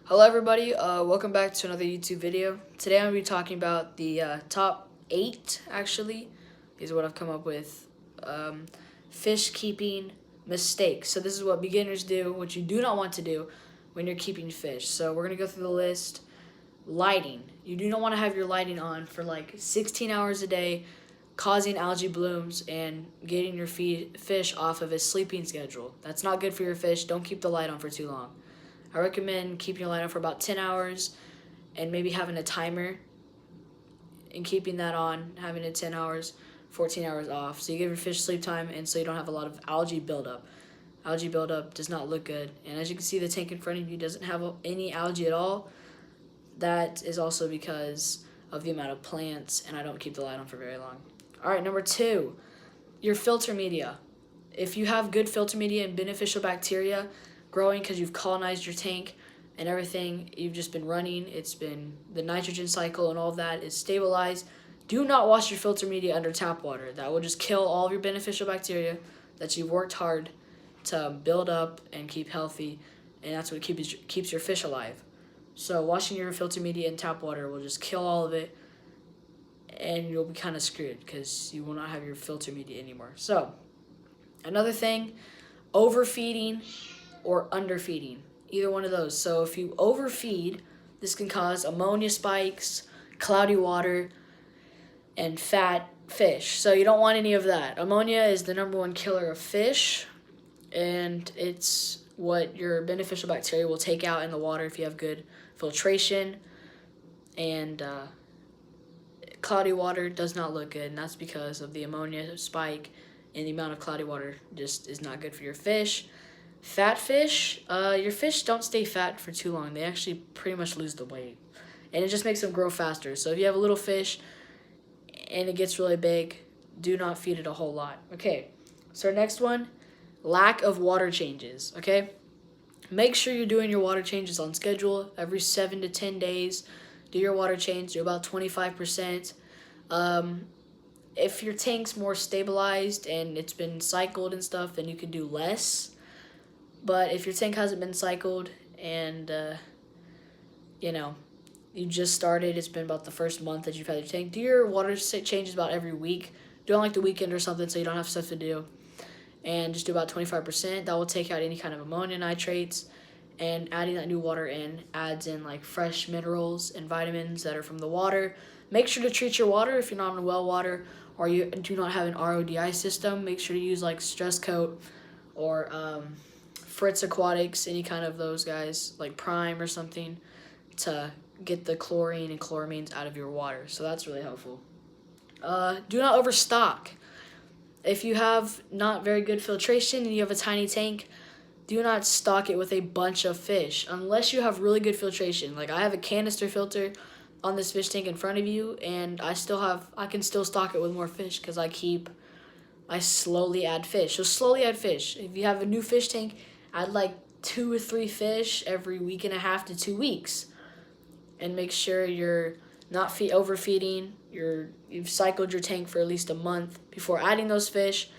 Hello everybody, welcome back to another YouTube video. Today I'm going to be talking about the top 8, actually, is what I've come up with, fish keeping mistakes. So this is what beginners do, what you do not want to do when you're keeping fish. So we're going to go through the list. Lighting. You do not want to have your lighting on for like 16 hours a day, causing algae blooms and getting your fish off of a sleeping schedule. That's not good for your fish. Don't keep the light on for too long. I recommend keeping your light on for about 10 hours and maybe having a timer and keeping that on, having it 10 hours, 14 hours off. So you give your fish sleep time and so you don't have a lot of algae buildup. Algae buildup does not look good. And as you can see, the tank in front of you doesn't have any algae at all. That is also because of the amount of plants, and I don't keep the light on for very long. All right, number 2, your filter media. If you have good filter media and beneficial bacteria growing because you've colonized your tank and everything, you've just been running, it's been the nitrogen cycle and all of that is stabilized, do not wash your filter media under tap water. That will just kill all of your beneficial bacteria that you've worked hard to build up and keep healthy, and that's what keeps your fish alive. So washing your filter media in tap water will just kill all of it, and you'll be kind of screwed because you will not have your filter media anymore. So another thing, overfeeding or underfeeding, either one of those. So if you overfeed, this can cause ammonia spikes, cloudy water, and fat fish. So you don't want any of that. Ammonia is the #1 killer of fish, and it's what your beneficial bacteria will take out in the water if you have good filtration. And cloudy water does not look good, and that's because of the ammonia spike, and the amount of cloudy water just is not good for your fish. Fat fish, your fish don't stay fat for too long. They actually pretty much lose the weight, and it just makes them grow faster. So if you have a little fish and it gets really big, do not feed it a whole lot. Okay, so our next one, lack of water changes. Okay, make sure you're doing your water changes on schedule every 7 to 10 days. Do your water change, do about 25%. If your tank's more stabilized and it's been cycled and stuff, then you can do less. But if your tank hasn't been cycled and, you just started, it's been about the first month that you've had your tank, do your water changes about every week. Do it on like the weekend or something so you don't have stuff to do. And just do about 25%. That will take out any kind of ammonia nitrates. And adding that new water in adds in like fresh minerals and vitamins that are from the water. Make sure to treat your water if you're not on well water or you do not have an RODI system. Make sure to use like Stress Coat or Fritz Aquatics, any kind of those guys, like Prime or something, to get the chlorine and chloramines out of your water. So that's really helpful. Do not overstock. If you have not very good filtration and you have a tiny tank, do not stock it with a bunch of fish unless you have really good filtration. Like I have a canister filter on this fish tank in front of you, and I can still stock it with more fish because I slowly add fish. So slowly add fish. If you have a new fish tank, add like 2 or 3 fish every week and a half to 2 weeks, and make sure you're not overfeeding. You've cycled your tank for at least a month before adding those fish,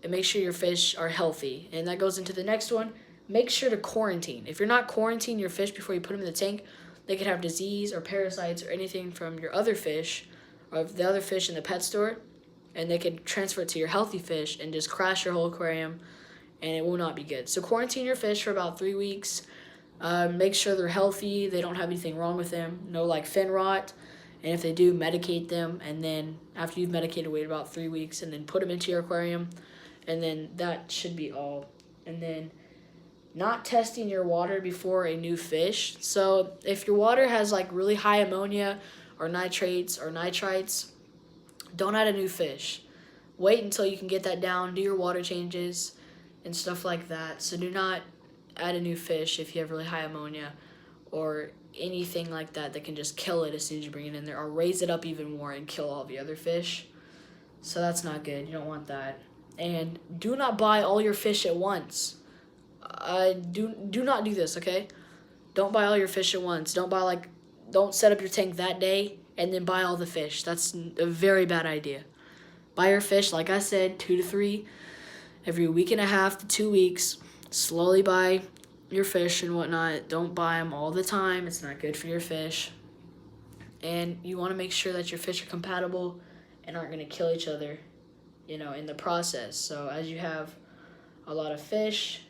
and make sure your fish are healthy. And that goes into the next one. Make sure to quarantine. If you're not quarantining your fish before you put them in the tank, they could have disease or parasites or anything from your other fish or the other fish in the pet store, and they can transfer it to your healthy fish and just crash your whole aquarium, and it will not be good. So quarantine your fish for about 3 weeks. Make sure they're healthy, they don't have anything wrong with them, no like fin rot, and if they do, medicate them, and then after you've medicated, wait about 3 weeks, and then put them into your aquarium, and then that should be all. And then not testing your water before a new fish. So if your water has like really high ammonia or nitrates or nitrites, don't add a new fish. Wait until you can get that down, do your water changes and stuff like that. So do not add a new fish if you have really high ammonia or anything like that that can just kill it as soon as you bring it in there, or raise it up even more and kill all the other fish. So that's not good. You don't want that. And do not buy all your fish at once. Do not do this, okay? Don't buy all your fish at once. Don't set up your tank that day and then buy all the fish. That's a very bad idea. Buy your fish, like I said, 2 to 3 every week and a half to 2 weeks. Slowly buy your fish and whatnot. Don't buy them all the time. It's not good for your fish. And you want to make sure that your fish are compatible and aren't going to kill each other, in the process. So as you have a lot of fish,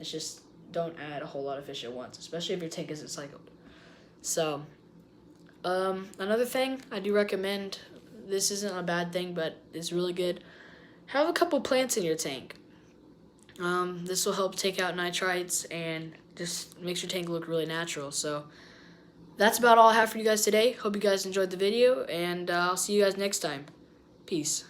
it's just don't add a whole lot of fish at once, especially if your tank isn't cycled. So, another thing I do recommend, this isn't a bad thing, but it's really good. Have a couple plants in your tank. This will help take out nitrites and just makes your tank look really natural. So that's about all I have for you guys today. Hope you guys enjoyed the video, and I'll see you guys next time. Peace.